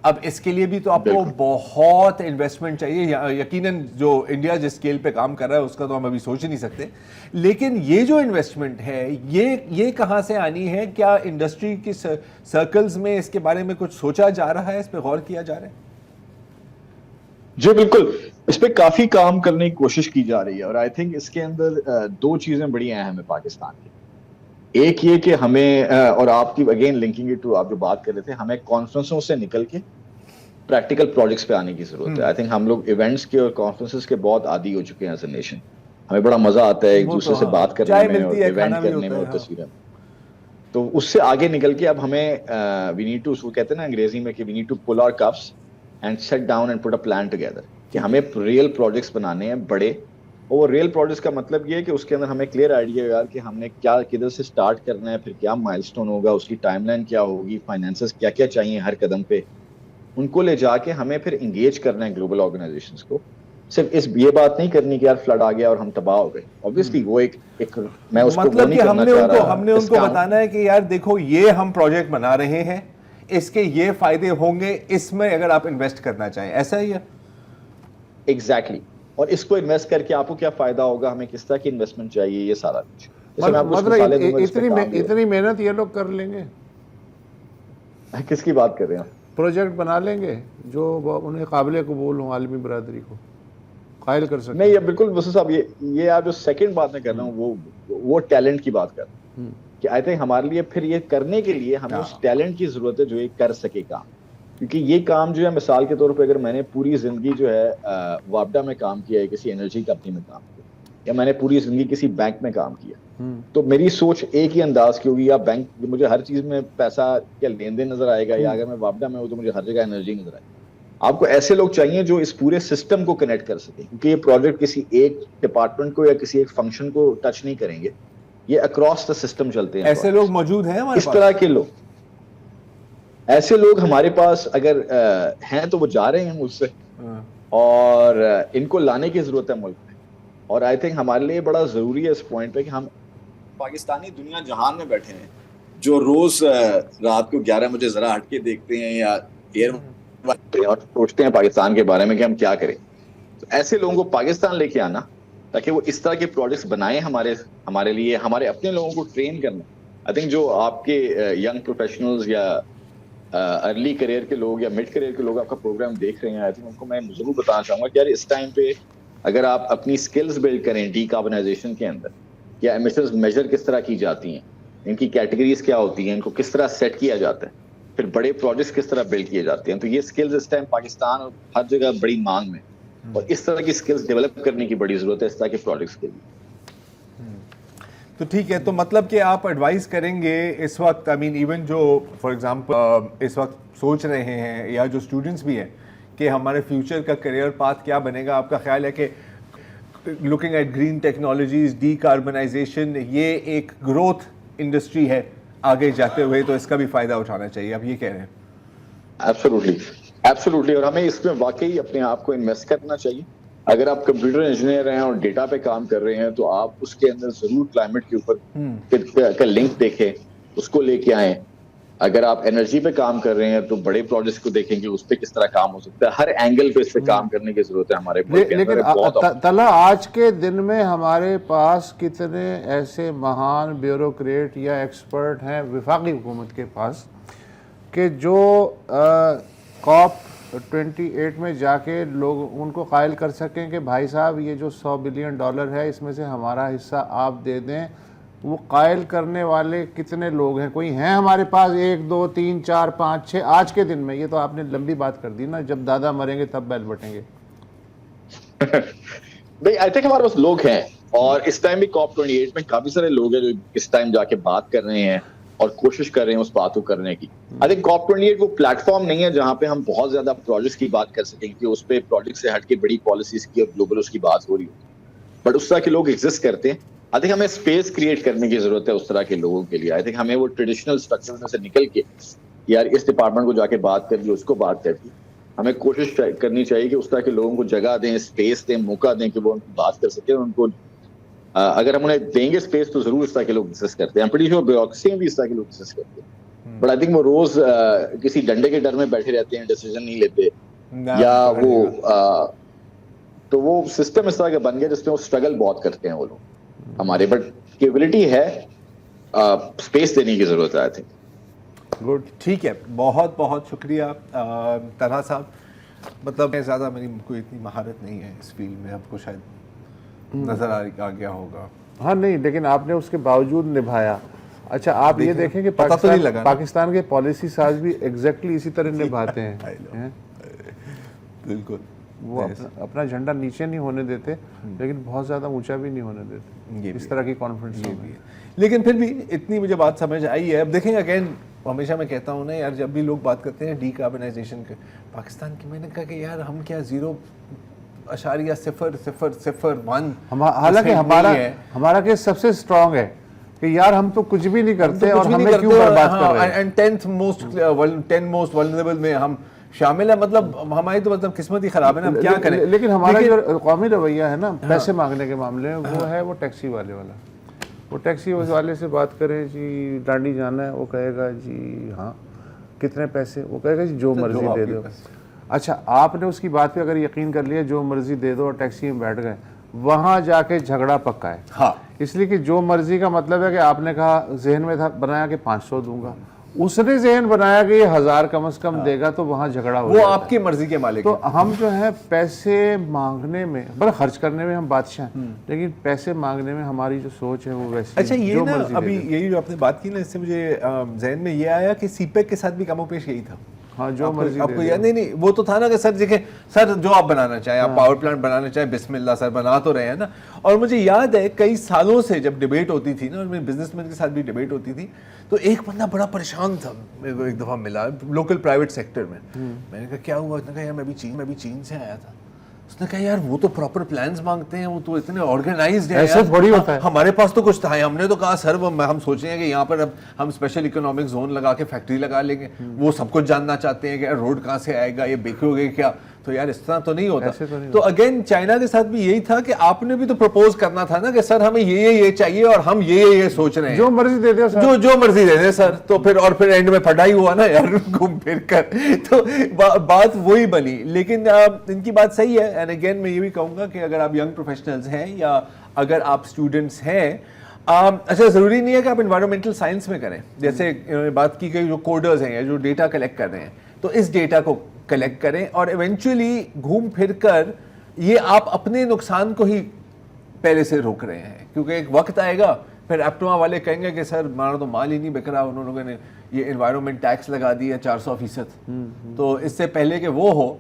اب اس کے لیے بھی تو آپ کو بہت انویسٹمنٹ چاہیے. یقیناً جو انڈیا جس اسکیل پہ کام کر رہا ہے اس کا تو ہم ابھی سوچ ہی نہیں سکتے, لیکن یہ جو انویسٹمنٹ ہے یہ کہاں سے آنی ہے؟ کیا انڈسٹری کی سرکلز میں اس کے بارے میں کچھ سوچا جا رہا ہے, اس پہ غور کیا جا رہا ہے؟ جی بالکل, اس پہ کافی کام کرنے کی کوشش کی جا رہی ہے, اور آئی تھنک اس کے اندر دو چیزیں بڑی اہم ہیں پاکستان کی. ایک یہ کہ ہمیں, اور آپ کی اگین لنکنگ اٹ ٹو آپ جو بات کر رہے تھے, ہمیں کانفرنسوں سے نکل کے پریکٹیکل پروجیکٹس پہ آنے کی ضرورت ہے. آئی تھنک ہم لوگ ایونٹس کے اور کانفرنسز کے بہت عادی ہو چکے ہیں ایز اے نیشن. ہمیں بڑا مزہ آتا ہے ایک دوسرے سے بات کرنے میں اور ایونٹ کرنے میں اور تصویریں. تو اس سے آگے نکل کے اب ہمیں وی نیڈ ٹو, وہ کہتے ہیں نا انگریزی میں کہ we need to pull our cups and sit down and put a plan together, کہ ہمیں ریئل پروجیکٹس بنانے ہیں بڑے. اور ریئل پروجیکٹس کا مطلب یہ ہے کہ اس کے اندر ہمیں کلیئر آئیڈیا ہوگا کہ ہم نے کیا کدھر سے سٹارٹ کرنا ہے, پھر کیا مائلسٹون ہوگا, اس کی ٹائم لائن کیا ہوگی, فائنینسز کیا کیا چاہیے ہر قدم پہ. ان کو لے جا کے ہمیں پھر انگیج کرنا ہے گلوبل آرگنائزیشنز کو. صرف یہ بات نہیں کرنی کہ یار فلڈ آ گیا اور ہم تباہ ہو گئے. obviously وہ ایک میں اس کو مطلب کہ ہم نے ان کو بتانا ہے کہ یار دیکھو یہ ہم پروجیکٹ بنا رہے ہیں, اس کے یہ فائدے ہوں گے, اس میں اگر آپ انویسٹ کرنا چاہیں, ایسا ہی ہے. ایگزیکٹلی, اور اس کو انویسٹ کر کے آپ کو کیا فائدہ ہوگا, ہمیں کس طرح کی انویسٹمنٹ چاہیے, یہ سارا کچھ. اتنی محنت یہ لوگ کر لیں گے, کس کی بات کر رہے ہیں؟ پروجیکٹ بنا لیں گے جو انہیں قابل قبول ہوں, عالمی برادری کو قائل کر سکیں. نہیں, یہ بالکل وسیم صاحب, یہ آپ جو سیکنڈ بات میں کر رہا ہوں وہ ٹیلنٹ کی بات کر رہا ہوں, کہ آئی تھنک ہمارے لیے پھر یہ کرنے کے لیے ہمیں اس ٹیلنٹ کی ضرورت ہے جو یہ کر سکے کام. کیونکہ یہ کام جو ہے, مثال کے طور پہ اگر میں نے پوری زندگی جو ہے وابڈا میں کام کیا ہے, کسی انرجی کمپنی میں کام کیا, یا میں نے پوری زندگی کسی بینک میں کام کیا, تو میری سوچ ایک ہی انداز کی ہوگی, یا بینک مجھے ہر چیز میں پیسہ یا لین دین نظر آئے گا, یا اگر میں وابڈا میں ہوں تو مجھے ہر جگہ انرجی نظر آئے گی. آپ کو ایسے لوگ چاہیے جو اس پورے سسٹم کو کنیکٹ کر سکیں, کیونکہ یہ پروجیکٹ کسی ایک ڈپارٹمنٹ کو یا کسی ایک فنکشن کو ٹچ نہیں کریں گے, یہ اکراس دا سسٹم چلتے ہیں. ایسے لوگ موجود ہیں ہمارے پاس, اس طرح کے لوگ, ایسے لوگ ہمارے پاس اگر ہیں تو وہ جا رہے ہیں مجھ سے, اور ان کو لانے کی ضرورت ہے ملک میں. اور آئی تھنک ہمارے لیے بڑا ضروری ہے اس پوائنٹ پہ کہ ہم پاکستانی دنیا جہان میں بیٹھے ہیں جو روز رات کو 11 بجے ذرا ہٹ کے دیکھتے ہیں یا ایئر اور سوچتے ہیں پاکستان کے بارے میں کہ ہم کیا کریں. تو ایسے لوگوں کو پاکستان لے کے آنا تاکہ وہ اس طرح کے پروجیکٹس بنائیں ہمارے لیے, ہمارے اپنے لوگوں کو ٹرین کرنا. آئی تھنک جو آپ کے ینگ پروفیشنلز یا ارلی کریئر کے لوگ یا مڈ کریئر کے لوگ آپ کا پروگرام دیکھ رہے ہیں, آئی تھنک ان کو میں ضرور بتانا چاہوں گا کہ یار اس ٹائم پہ اگر آپ اپنی سکلز بلڈ کریں ڈی کاربنائزیشن کے اندر, یا ایمیشنز میجر کس طرح کی جاتی ہیں, ان کی کیٹیگریز کیا ہوتی ہیں, ان کو کس طرح سیٹ کیا جاتا ہے, پھر بڑے پروجیکٹس کس طرح بلڈ کیے جاتے ہیں, تو یہ سکلز اس ٹائم پاکستان اور ہر جگہ بڑی مانگ میں, اور اس طرح کی سکلز ڈیولپ کرنے کی بڑی ضرورت ہے اس طرح کے پروجیکٹس کے لیے. تو ٹھیک ہے, تو مطلب کہ آپ ایڈوائز کریں گے اس وقت, آئی مین ایون جو فار ایگزامپل اس وقت سوچ رہے ہیں یا جو اسٹوڈنٹس بھی ہیں کہ ہمارے فیوچر کا کریئر پاتھ کیا بنے گا, آپ کا خیال ہے کہ looking at green technologies, decarbonisation, یہ ایک گروتھ انڈسٹری ہے آگے جاتے ہوئے, تو اس کا بھی فائدہ اٹھانا چاہیے, آپ یہ کہہ رہے ہیں؟ ایبسولوٹلی, اور ہمیں اس میں واقعی اپنے آپ کو انویسٹ کرنا چاہیے. اگر آپ کمپیوٹر انجینئر ہیں اور ڈیٹا پہ کام کر رہے ہیں تو آپ اس کے اندر ضرور کلائمیٹ کے اوپر کا لنک دیکھیں, اس کو لے کے آئیں. اگر آپ انرجی پہ کام کر رہے ہیں تو بڑے پروجیکٹس کو دیکھیں گے اس پہ کس طرح کام ہو سکتا ہے. ہر اینگل پہ اس پہ کام کرنے کی ضرورت ہے ہمارے ملک کے اندر. لیکن طلحہ آج کے دن میں ہمارے پاس کتنے ایسے مہان بیوروکریٹ یا ایکسپرٹ ہیں وفاقی حکومت کے پاس کہ جو COP28 میں جا کے لوگ ان کو قائل کر سکیں کہ بھائی صاحب یہ جو $100 بلین ہے اس میں سے ہمارا حصہ آپ دے دیں. وہ قائل کرنے والے کتنے لوگ ہیں؟ کوئی ہیں ہمارے پاس 1 2 3 4 5 6 آج کے دن میں؟ یہ تو آپ نے لمبی بات کر دی نا, جب دادا مریں گے تب بیل بٹیں گے. بھائی آئی تھنک ہمارے پاس لوگ ہیں, اور اس ٹائم بھی COP28 میں کافی سارے لوگ ہیں جو اس ٹائم جا کے بات کر رہے ہیں اور کوشش کر رہے ہیں اس بات کو کرنے کی. آئی تھنک COP28 وہ پلیٹ فارم نہیں ہے جہاں پہ ہم بہت زیادہ پروجیکٹس کی بات کر سکیں کہ اس پہ پروجیکٹ سے ہٹ کے بڑی پالیسیز کی اور گلوبل اس کی بات ہو رہی ہو, بٹ اس طرح کے لوگ ایگزسٹ کرتے ہیں. آئی تھنک ہمیں اسپیس کریٹ کرنے کی ضرورت ہے اس طرح کے لوگوں کے لیے. آئی تھنک ہمیں وہ ٹریڈیشنل اسٹرکچر میں سے نکل کے یار اس ڈپارٹمنٹ کو جا کے بات کر لی, اس کو بات کر لی, ہمیں کوشش کرنی چاہیے کہ اس طرح کے لوگوں کو جگہ دیں, اسپیس دیں, موقع دیں کہ وہ ان کی بات کر سکیں. ان کو اگر ہم انہیں دیں گے اسپیس تو ضرور اس طرح کے لوگ ایگزسٹ کرتے ہیں. پریٹی شیور بیوروکریسی میں بھی اس طرح کے لوگ ایگزسٹ کرتے ہیں, بٹ آئی تھنک وہ روز کسی ڈنڈے کے ڈر میں بیٹھے رہتے ہیں, ڈیسیژن نہیں لیتے, یا وہ تو وہ سسٹم اس طرح کا بن گیا جس میں وہ اسٹرگل بہت کرتے ہیں وہ لوگ ہمارے. بٹ کیپبلٹی ہے, اسپیس دینے کی ضرورت ہے. آئی تھنک گڈ, ٹھیک ہے, بہت بہت شکریہ طلحہ صاحب. مطلب زیادہ میری کوئی اتنی مہارت نہیں ہے اس فیلڈ میں, آپ کو شاید نظر آ گیا ہوگا. ہاں نہیں, لیکن آپ نے اس کے باوجود نبھایا. اچھا آپ یہ دیکھیں کہ پاکستان کے پالیسی ساز بھی ایگزیکٹلی اسی طرح نبھاتے ہیں. بالکل, وہ اپنا جھنڈا نیچے نہیں ہونے دیتے لیکن بہت زیادہ اونچا بھی نہیں ہونے دیتے. اس طرح کی کانفیڈنس بھی ہے. لیکن پھر بھی اتنی مجھے بات سمجھ آئی ہے. اب دیکھیں اگین, ہمیشہ میں کہتا ہوں نا یار, جب بھی لوگ بات کرتے ہیں ڈی کاربنائزیشن کے پاکستان کی, میں نے کہا کہ یار ہم کیا 0.00001, حالانکہ ہمارا کیس سب سے اسٹرانگ ہے کہ یار ہم تو کچھ بھی نہیں کرتے اور ہمیں کیوں برباد کر رہے ہیں. 10 موسٹ ولنریبل میں ہم شامل ہیں. مطلب ہماری تو مطلب قسمت ہی خراب ہے نا, ہم کیا کریں. لیکن ہمارا جو قومی رویہ ہے نا پیسے مانگنے کے معاملے میں, وہ ہے وہ ٹیکسی والے والا. وہ ٹیکسی والے سے بات کریں جی ڈانڈی جانا ہے, وہ کہے گا جی ہاں کتنے پیسے, وہ کہے گا جی جو مرضی دے دو. اچھا آپ نے اس کی بات پہ اگر یقین کر لیا جو مرضی دے دو اور ٹیکسی میں بیٹھ گئے, وہاں جا کے جھگڑا پکا ہے. ہاں, اس لیے کہ جو مرضی کا مطلب ہے کہ آپ نے کہا ذہن میں تھا بنایا کہ 500 دوں گا, اس نے ذہن بنایا کہ یہ 1000 کم از کم دے گا, تو وہاں جھگڑا ہو وہ آپ کی مرضی کے مالک. تو ہم جو ہے پیسے مانگنے میں, بڑا خرچ کرنے میں ہم بادشاہ ہیں, لیکن پیسے مانگنے میں ہماری جو سوچ ہے وہ ویسی. اچھا یہ نا ابھی یہی جو آپ نے بات کی نا, اس سے مجھے ذہن میں یہ آیا کہ سی پیک کے ساتھ بھی کم و بیش یہی تھا. ہاں جو مرضی آپ کو یاد نہیں, وہ تو تھا نا کہ سر دیکھیں سر جو آپ بنانا چاہیں, آپ پاور پلانٹ بنانا چاہیں, بسم اللہ سر بنا تو رہے ہیں نا. اور مجھے یاد ہے کئی سالوں سے جب ڈیبیٹ ہوتی تھی نا, اور میرے بزنس مین کے ساتھ بھی ڈیبیٹ ہوتی تھی, تو ایک بندہ بڑا پریشان تھا, میرے کو ایک دفعہ ملا لوکل پرائیویٹ سیکٹر میں. میں نے کہا کیا ہوا؟ اس نے کہا یار میں بھی چین سے آیا تھا. اس نے کہا یار وہ تو پراپر پلانز مانگتے ہیں, وہ تو اتنے آرگنائزڈ ہیں, ایسے تھوڑی ہوتا ہے. ہمارے پاس تو کچھ تھا. ہم نے تو کہا سر ہم سوچ رہے ہیں کہ یہاں پر اب ہم اسپیشل اکنامک زون لگا کے فیکٹری لگا لیں گے. وہ سب کچھ جاننا چاہتے ہیں کہ روڈ کہاں سے آئے گا, یہ بیکو گے کیا. تو یار اس طرح تو نہیں ہوتا. تو اگین چائنا کے ساتھ بھی یہی تھا کہ آپ نے بھی تو پروپوز کرنا تھا نا کہ سر ہمیں یہ چاہیے اور ہم یہ سوچ رہے ہیں, جو مرضی دے دیں سر, جو مرضی دے دیں سر. تو پھر اینڈ میں پھٹا ہی ہوا نا یار گھوم پھر کر. تو بات وہی بنی. لیکن ان کی بات صحیح ہے. اینڈ اگین میں یہ بھی کہوں گا کہ اگر آپ ینگ پروفیشنلز ہیں یا اگر آپ اسٹوڈنٹس ہیں, اچھا ضروری نہیں ہے کہ آپ انوائرمنٹل سائنس میں کریں. جیسے بات کی گئی جو کوڈرز ہیں یا جو ڈیٹا کلیکٹ کر رہے ہیں, تو اس ڈیٹا کو کلیکٹ کریں اور ایونچولی گھوم پھر کر یہ آپ اپنے نقصان کو ہی پہلے سے روک رہے ہیں. کیونکہ ایک وقت آئے گا پھر ایپٹوا والے کہیں گے کہ سر ہمارا تو مال ہی نہیں بک رہا, انہوں لوگوں نے یہ انوائرمنٹ ٹیکس لگا دیا 400%. تو اس سے پہلے کہ وہ ہو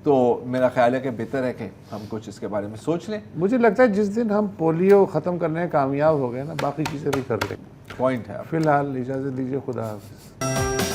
تو میرا خیال ہے کہ بہتر ہے کہ ہم کچھ اس کے بارے میں سوچ لیں. مجھے لگتا ہے جس دن ہم پولیو ختم کرنے میں کامیاب ہو گئے نا, باقی چیزیں بھی کر لیں. پوائنٹ ہے. فی الحال اجازت دیجیے, خدا حافظ.